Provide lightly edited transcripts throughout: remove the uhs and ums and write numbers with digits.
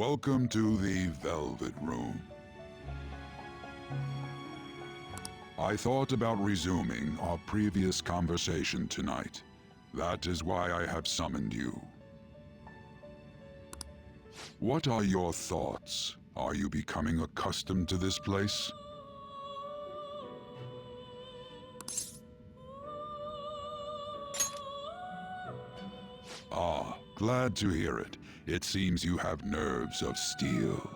Welcome to the Velvet Room. I thought about resuming our previous conversation tonight. That is why I have summoned you. What are your thoughts? Are you becoming accustomed to this place? Ah, glad to hear it. It seems you have nerves of steel.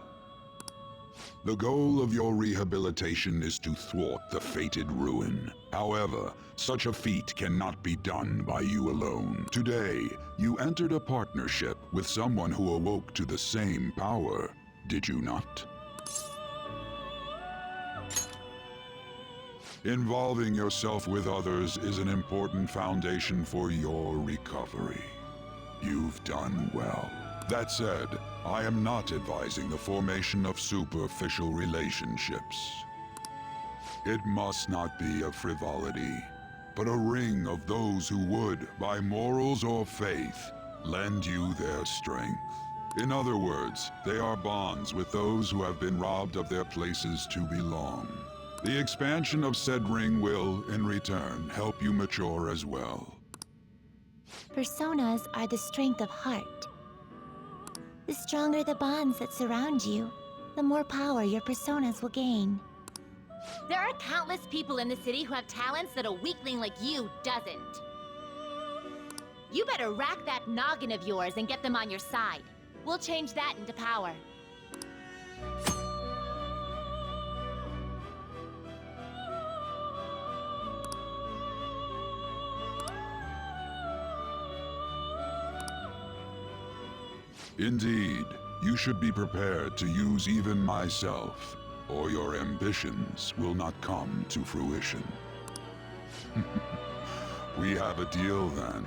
The goal of your rehabilitation is to thwart the fated ruin. However, such a feat cannot be done by you alone. Today, you entered a partnership with someone who awoke to the same power, did you not? Involving yourself with others is an important foundation for your recovery. You've done well. That said, I am not advising the formation of superficial relationships. It must not be a frivolity, but a ring of those who would, by morals or faith, lend you their strength. In other words, they are bonds with those who have been robbed of their places to belong. The expansion of said ring will, in return, help you mature as well. Personas are the strength of heart. The stronger the bonds that surround you, the more power your personas will gain. There are countless people in the city who have talents that a weakling like you doesn't. You better rack that noggin of yours and get them on your side. We'll change that into power. Indeed, you should be prepared to use even myself, or your ambitions will not come to fruition. We have a deal then.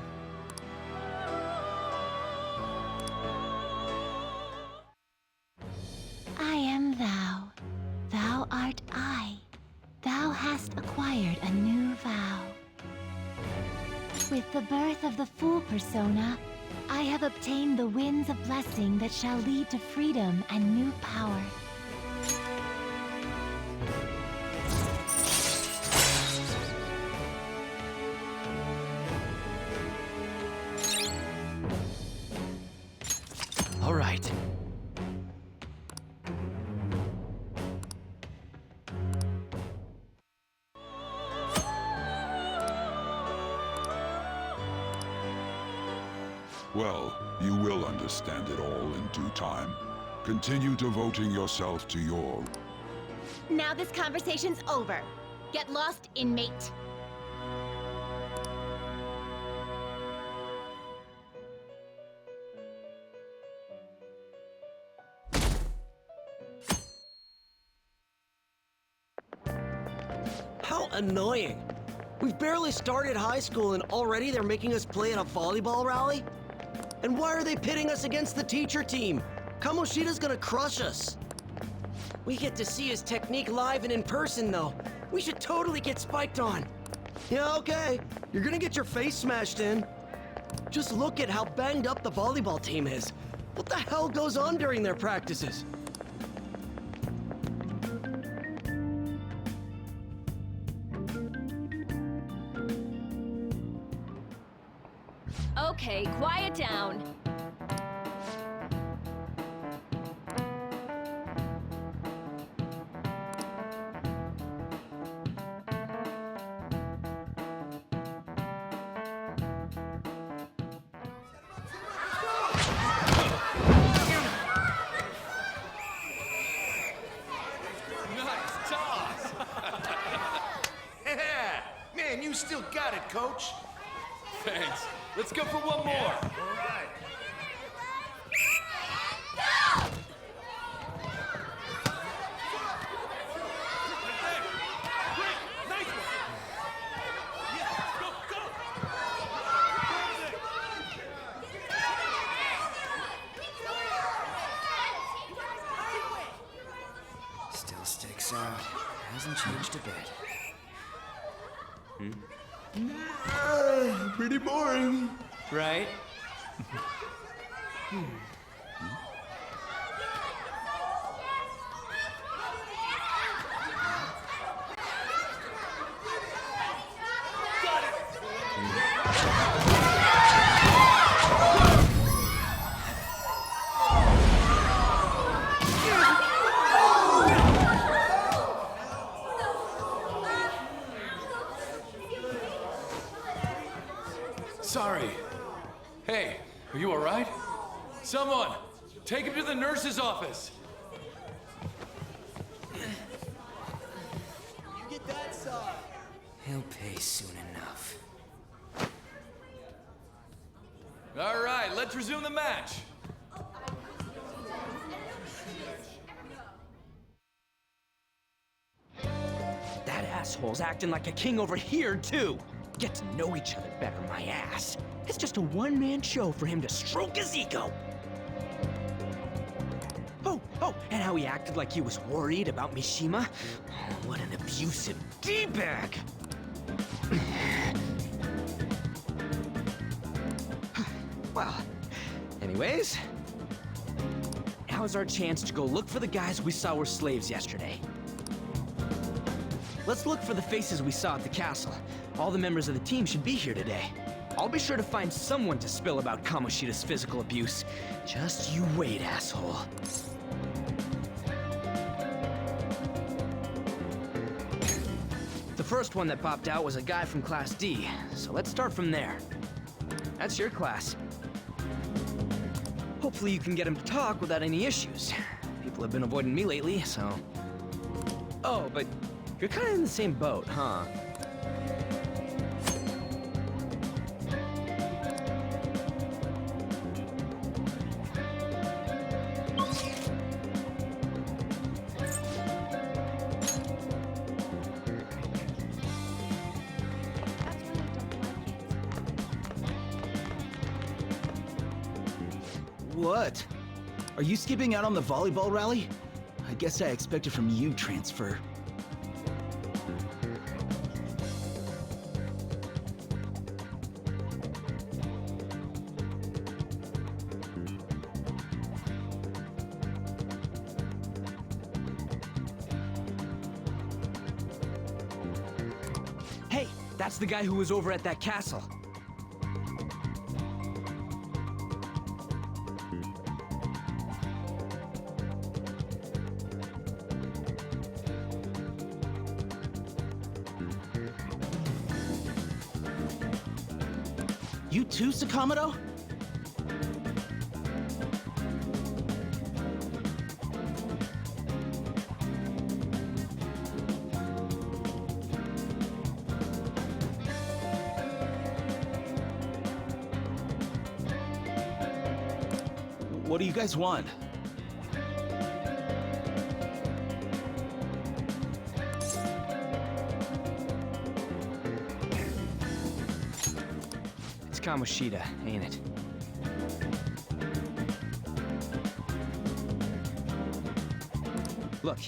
I am thou. Thou art I. Thou hast acquired a new vow. With the birth of the Fool persona, I have obtained the winds of blessing that shall lead to freedom and new power. All right. Well, you will understand it all in due time. Continue devoting yourself to your... Now this conversation's over. Get lost, inmate. How annoying. We've barely started high school and already they're making us play at a volleyball rally? And why are they pitting us against the teacher team? Kamoshida's gonna crush us. We get to see his technique live and in person, though. We should totally get spiked on. Yeah, okay. You're gonna get your face smashed in. Just look at how banged up the volleyball team is. What the hell goes on during their practices? Okay, quiet down. Nice toss! Yeah! Man, you still got it, coach. Thanks. Let's go for one more. All right. Still sticks out. Hasn't changed a bit. Pretty boring. Right? Sorry. Hey, are you all right? Someone, take him to the nurse's office. He'll pay soon enough. All right, let's resume the match. That asshole's acting like a king over here, too. Get to know each other better, my ass. It's just a one-man show for him to stroke his ego. Oh, and how he acted like he was worried about Mishima. Oh, what an abusive D-bag. Well, anyways, now's our chance to go look for the guys we saw were slaves yesterday. Let's look for the faces we saw at the castle. All the members of the team should be here today. I'll be sure to find someone to spill about Kamoshida's physical abuse. Just you wait, asshole. The first one that popped out was a guy from Class D, so let's start from there. That's your class. Hopefully you can get him to talk without any issues. People have been avoiding me lately, so... Oh, but you're kind of in the same boat, huh? What? Are you skipping out on the volleyball rally? I guess I expected from you, Transfer. Hey, that's the guy who was over at that castle. You too, Sakamoto? What do you guys want? It's Kamoshida, ain't it? Look,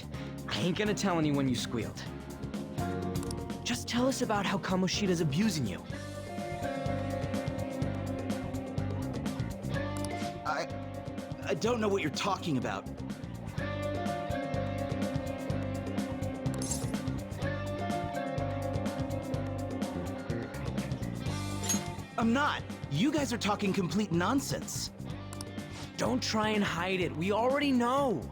I ain't gonna tell anyone you squealed. Just tell us about how Kamoshida's abusing you. I don't know what you're talking about. I'm not. You guys are talking complete nonsense. Don't try and hide it. We already know.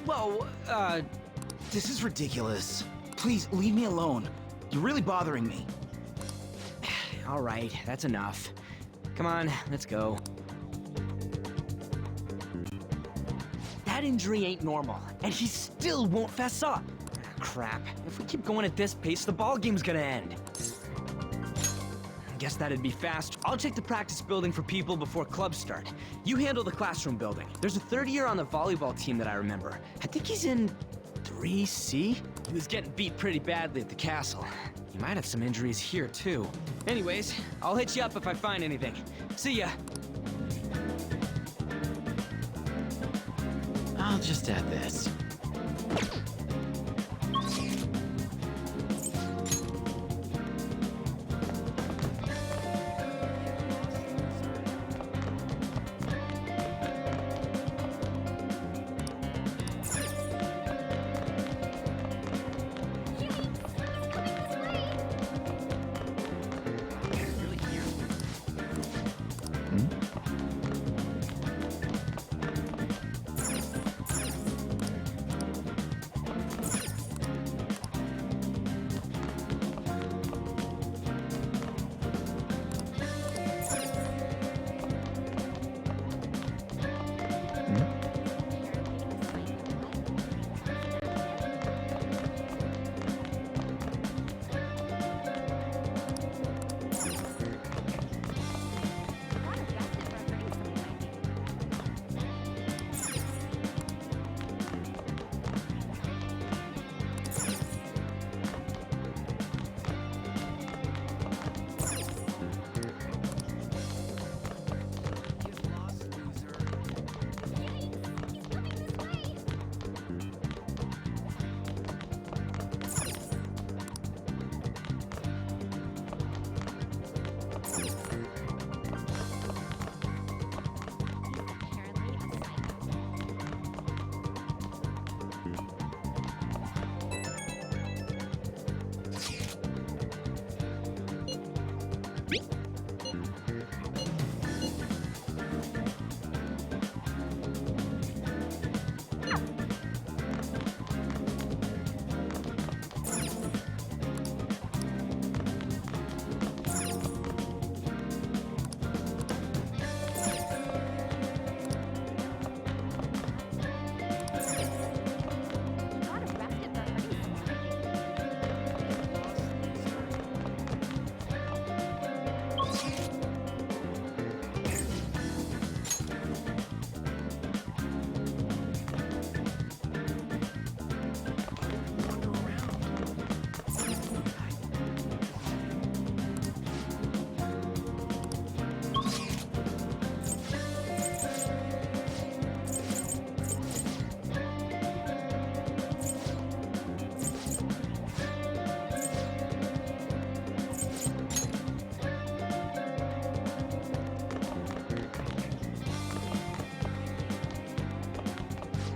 Well, this is ridiculous. Please, leave me alone. You're really bothering me. All right, that's enough. Come on, let's go. That injury ain't normal, and he still won't fess up. Crap. If we keep going at this pace, the ball game's gonna end. Guess that'd be fast. I'll check the practice building for people before clubs start. You handle the classroom building. There's a third year on the volleyball team that I remember. I think he's in 3C? He was getting beat pretty badly at the castle. He might have some injuries here, too. Anyways, I'll hit you up if I find anything. See ya. I'll just add this.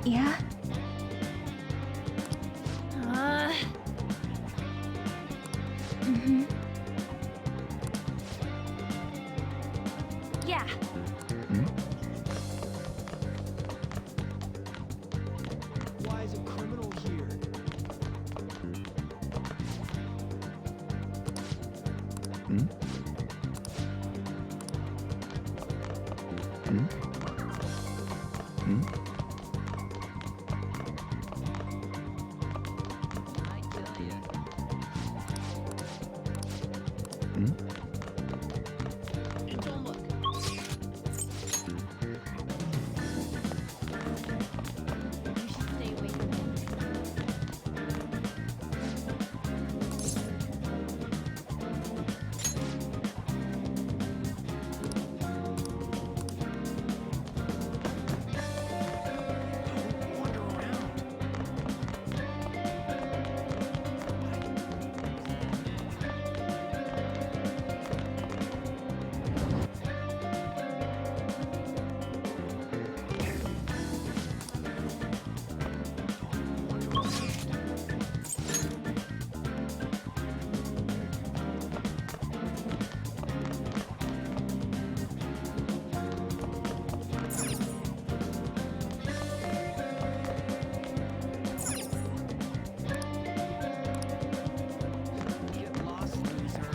Yeah? Mm-hmm. Yeah. Why is a criminal here? Get lost, loser.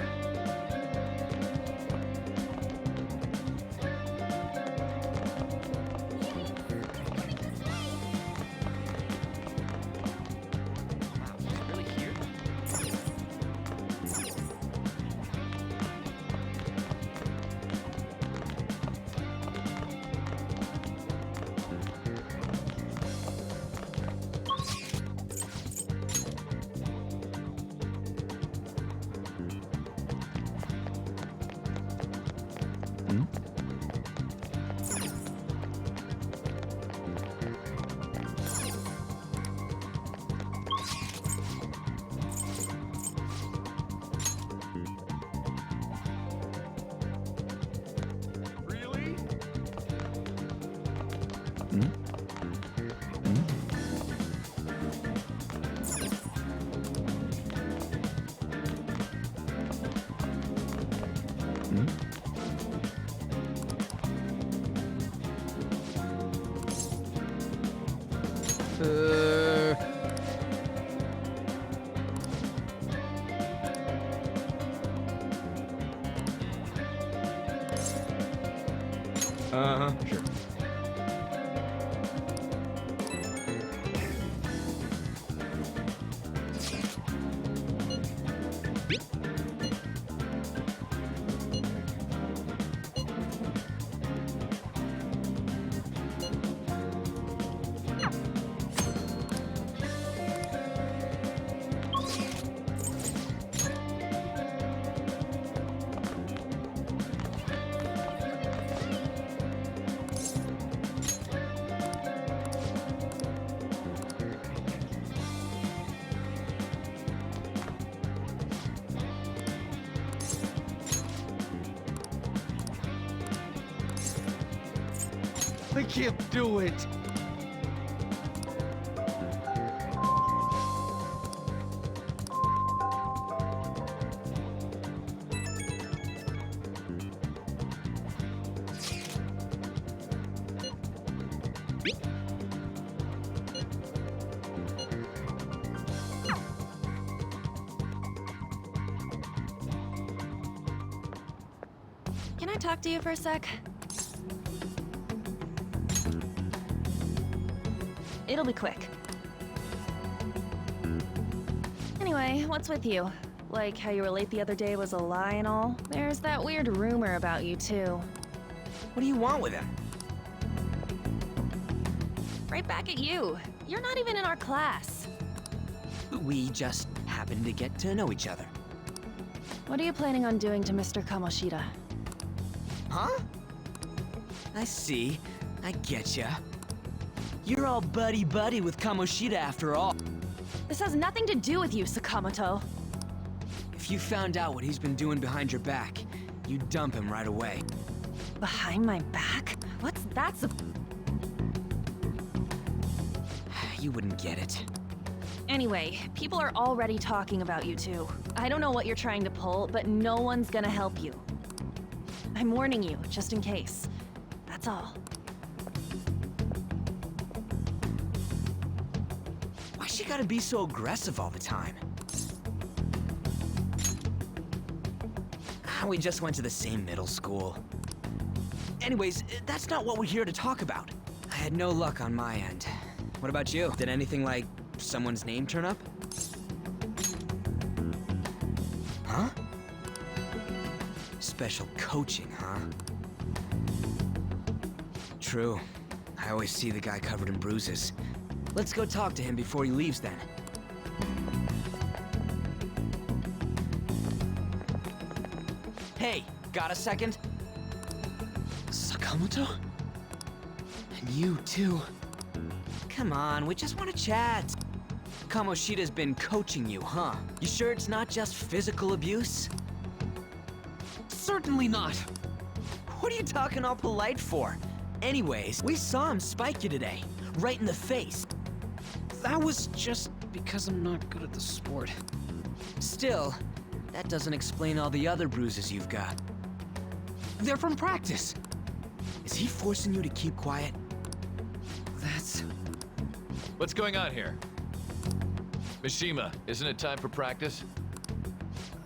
Wow, he's really here? Sure. I can't do it. Can I talk to you for a sec? It'll be quick. Anyway, what's with you? Like how you were late the other day was a lie and all? There's that weird rumor about you, too. What do you want with him? Right back at you. You're not even in our class. We just happened to get to know each other. What are you planning on doing to Mr. Kamoshida? Huh? I see. I getcha. You're all buddy-buddy with Kamoshida after all. This has nothing to do with you, Sakamoto. If you found out what he's been doing behind your back, you'd dump him right away. Behind my back? What's that You wouldn't get it. Anyway, people are already talking about you two. I don't know what you're trying to pull, but no one's gonna help you. I'm warning you, just in case. That's all. Why she gotta be so aggressive all the time? We just went to the same middle school. Anyways, that's not what we're here to talk about. I had no luck on my end. What about you? Did anything like someone's name turn up? Huh? Special coaching, huh? True. I always see the guy covered in bruises. Let's go talk to him before he leaves then. Hey, got a second? Sakamoto? And you too. Come on, we just want to chat. Kamoshida's been coaching you, huh? You sure it's not just physical abuse? Certainly not. What are you talking all polite for? Anyways, we saw him spike you today, right in the face. That was just because I'm not good at the sport. Still, that doesn't explain all the other bruises you've got. They're from practice. Is he forcing you to keep quiet? That's... What's going on here? Mishima, isn't it time for practice?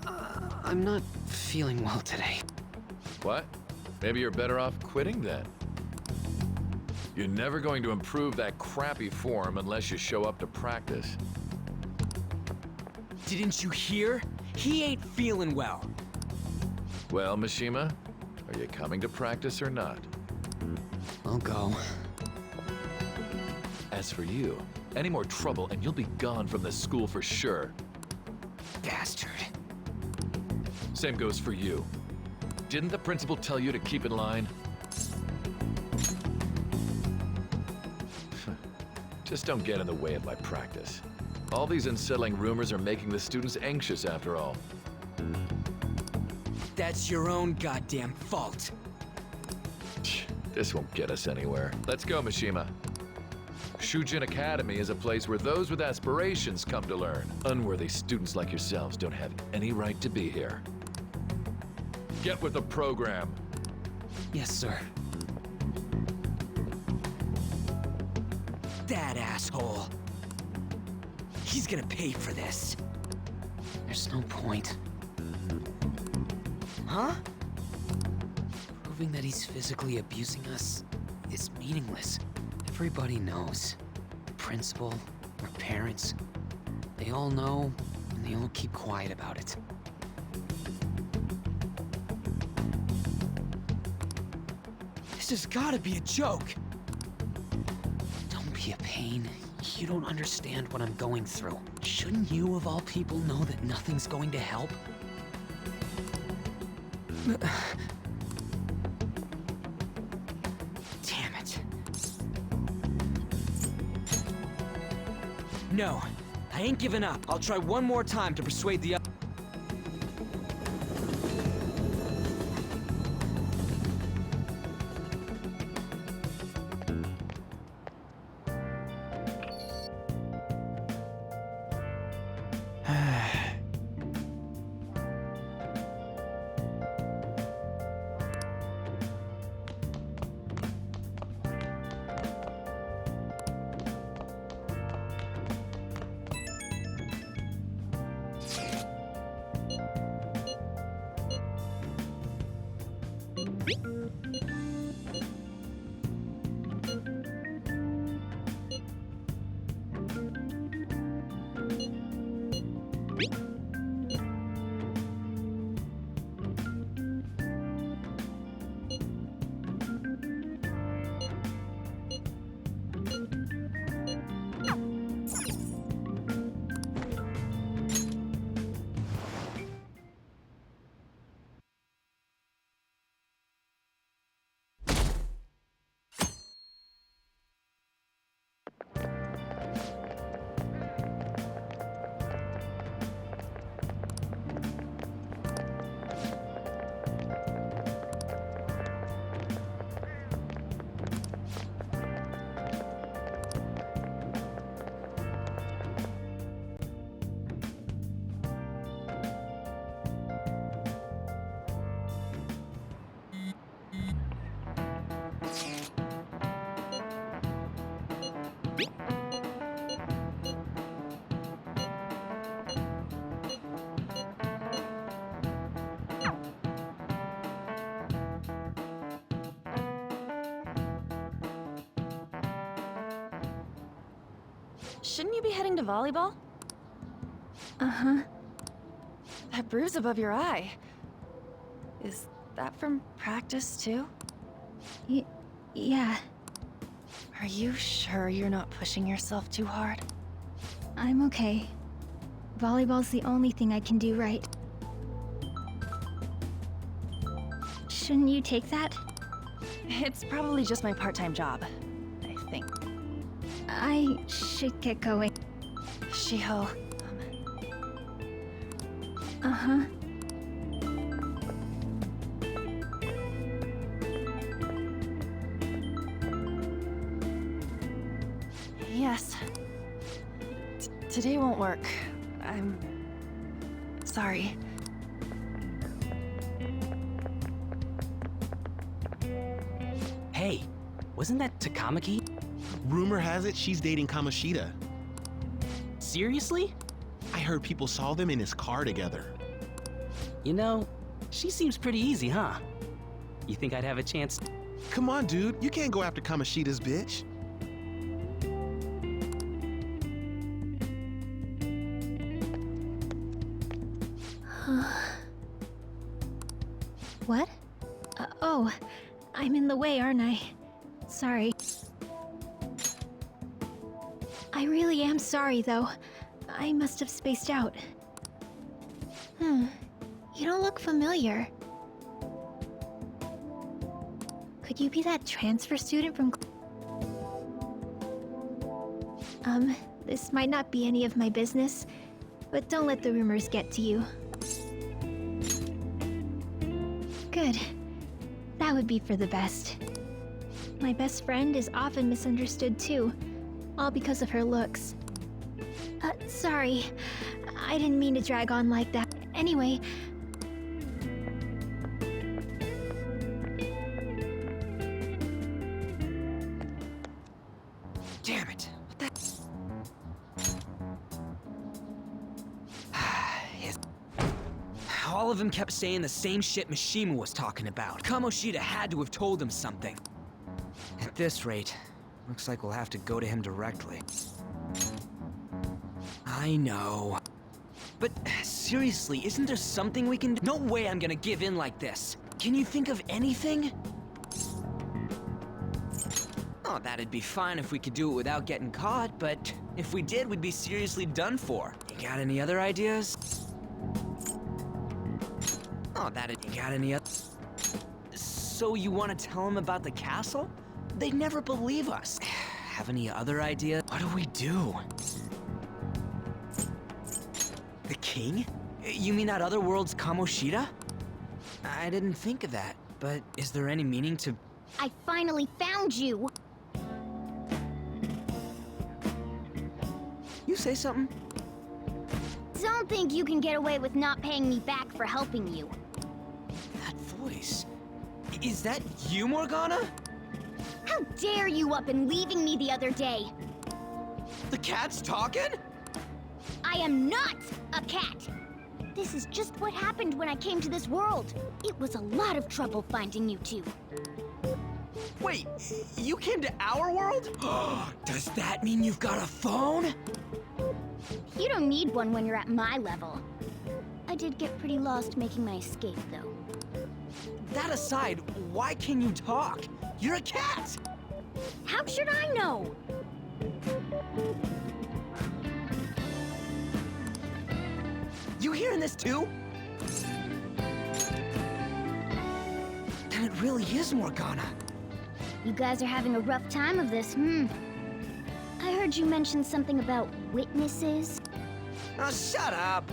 I'm not feeling well today. What? Maybe you're better off quitting then. You're never going to improve that crappy form unless you show up to practice. Didn't you hear? He ain't feeling well. Well, Mishima, are you coming to practice or not? I'll go. As for you, any more trouble and you'll be gone from this school for sure. Bastard. Same goes for you. Didn't the principal tell you to keep in line? Just don't get in the way of my practice. All these unsettling rumors are making the students anxious after all. That's your own goddamn fault. This won't get us anywhere. Let's go, Mishima. Shujin Academy is a place where those with aspirations come to learn. Unworthy students like yourselves don't have any right to be here. Get with the program. Yes, sir. That asshole. He's gonna pay for this. There's no point. Huh? Proving that he's physically abusing us is meaningless. Everybody knows. The principal, our parents, they all know, and they all keep quiet about it. This has gotta be a joke. Don't be a pain. You don't understand what I'm going through. Shouldn't you, of all people, know that nothing's going to help? Damn it. No, I ain't giving up. I'll try one more time to persuade the other. Shouldn't you be heading to volleyball? Uh-huh. That bruise above your eye. Is that from practice, too? Yeah, Are you sure you're not pushing yourself too hard? I'm okay. Volleyball's the only thing I can do right. Shouldn't you take that? It's probably just my part-time job, I think. I should get going. Shiho, Uh-huh. yes. Today won't work. I'm sorry. Hey, wasn't that Takamaki? Rumor has it she's dating Kamoshida. Seriously? I heard people saw them in his car together. You know, she seems pretty easy, huh? You think I'd have a chance? Come on, dude. You can't go after Kamoshida's bitch. What? Oh, I'm in the way, aren't I? Sorry. I really am sorry, though. I must have spaced out. You don't look familiar. Could you be that transfer student from... This might not be any of my business, but don't let the rumors get to you. Good. That would be for the best. My best friend is often misunderstood too, all because of her looks. Sorry. I didn't mean to drag on like that. Anyway... Damn it. What the... All of them kept saying the same shit Mishima was talking about. Kamoshida had to have told him something. At this rate, looks like we'll have to go to him directly. I know. But seriously, isn't there something we can do? No way I'm gonna give in like this. Can you think of anything? Oh, that'd be fine if we could do it without getting caught, but if we did, we'd be seriously done for. You got any other ideas? Oh, you got any other... So you want to tell them about the castle? They'd never believe us. Have any other ideas? What do we do? The king? You mean that other world's Kamoshida? I didn't think of that, but is there any meaning to... I finally found you! You say something? Don't think you can get away with not paying me back for helping you. That voice... Is that you, Morgana? How dare you up and leaving me the other day? The cat's talking? I am not a cat! This is just what happened when I came to this world. It was a lot of trouble finding you two. Wait, you came to our world? Does that mean you've got a phone? You don't need one when you're at my level. I did get pretty lost making my escape, though. That aside, why can you talk? You're a cat! How should I know? You hearing this too? Then it really is Morgana. You guys are having a rough time of this, I heard you mention something about witnesses. Oh, shut up!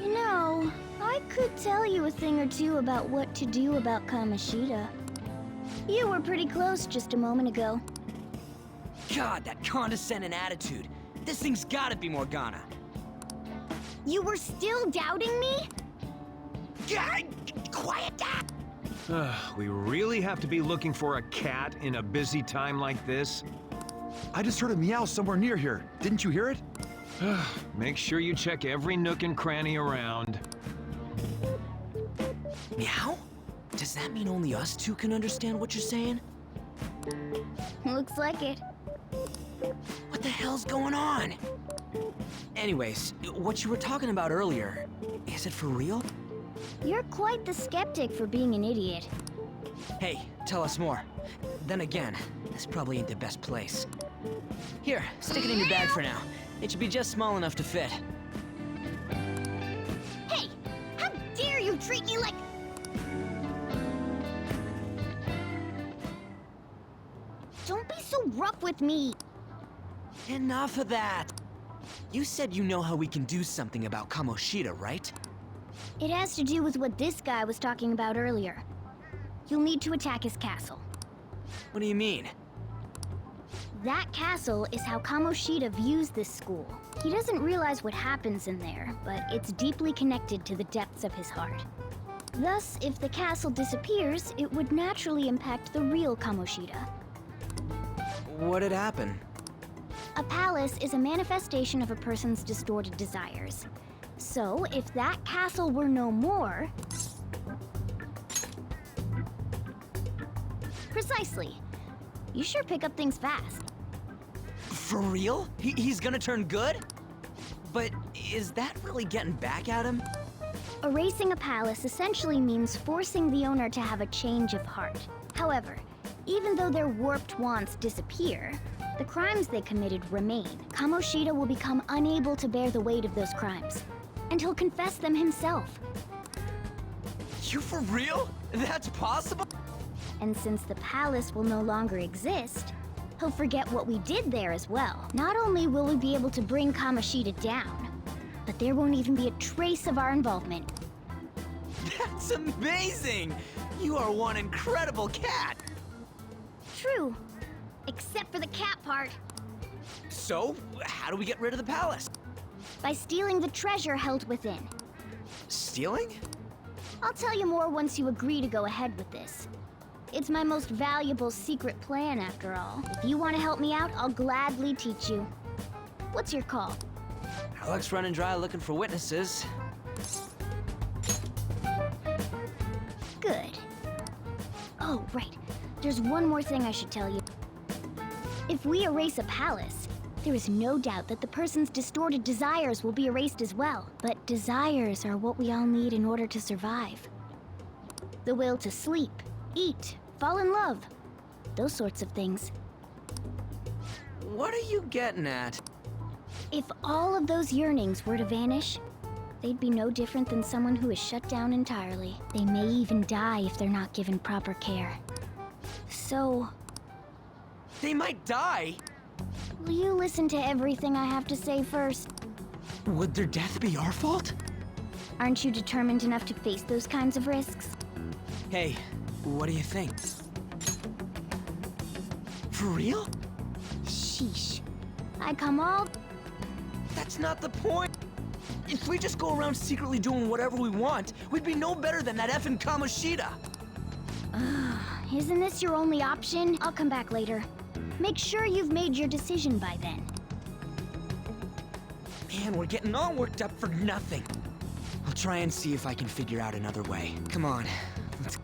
You know, I could tell you a thing or two about what to do about Kamoshida. You were pretty close just a moment ago. God, that condescending attitude. This thing's gotta be Morgana. You were still doubting me? God, quiet down! We really have to be looking for a cat in a busy time like this? I just heard a meow somewhere near here. Didn't you hear it? Make sure you check every nook and cranny around. Meow? Does that mean only us two can understand what you're saying? Looks like it. What the hell's going on? Anyways, what you were talking about earlier, is it for real? You're quite the skeptic for being an idiot. Hey, tell us more. Then again, this probably ain't the best place. Here, stick it in your bag for now. It should be just small enough to fit. Hey! How dare you treat me like... Don't be so rough with me! Enough of that! You said you know how we can do something about Kamoshida, right? It has to do with what this guy was talking about earlier. You'll need to attack his castle. What do you mean? That castle is how Kamoshida views this school. He doesn't realize what happens in there, but it's deeply connected to the depths of his heart. Thus, if the castle disappears, it would naturally impact the real Kamoshida. What'd happen? A palace is a manifestation of a person's distorted desires. So, if that castle were no more... Precisely. You sure pick up things fast. For real? He's gonna turn good? But is that really getting back at him? Erasing a palace essentially means forcing the owner to have a change of heart. However, even though their warped wants disappear, the crimes they committed remain. Kamoshida will become unable to bear the weight of those crimes, and he'll confess them himself. You for real? That's possible? And since the palace will no longer exist, he'll forget what we did there as well. Not only will we be able to bring Kamoshida down, but there won't even be a trace of our involvement. That's amazing! You are one incredible cat! True. Except for the cat part. So, how do we get rid of the palace? By stealing the treasure held within. Stealing? I'll tell you more once you agree to go ahead with this. It's my most valuable secret plan, after all. If you want to help me out, I'll gladly teach you. What's your call? Our luck's running dry looking for witnesses. Good. Oh, right. There's one more thing I should tell you. If we erase a palace, there is no doubt that the person's distorted desires will be erased as well. But desires are what we all need in order to survive. The will to sleep, eat, fall in love. Those sorts of things. What are you getting at? If all of those yearnings were to vanish, they'd be no different than someone who is shut down entirely. They may even die if they're not given proper care. So... They might die! will you listen to everything I have to say first? Would their death be our fault? Aren't you determined enough to face those kinds of risks? Hey, what do you think? For real? Sheesh. I come all... That's not the point! If we just go around secretly doing whatever we want, we'd be no better than that effing Kamoshida! Isn't this your only option? I'll come back later. Make sure you've made your decision by then. Man, we're getting all worked up for nothing. I'll try and see if I can figure out another way. Come on, let's...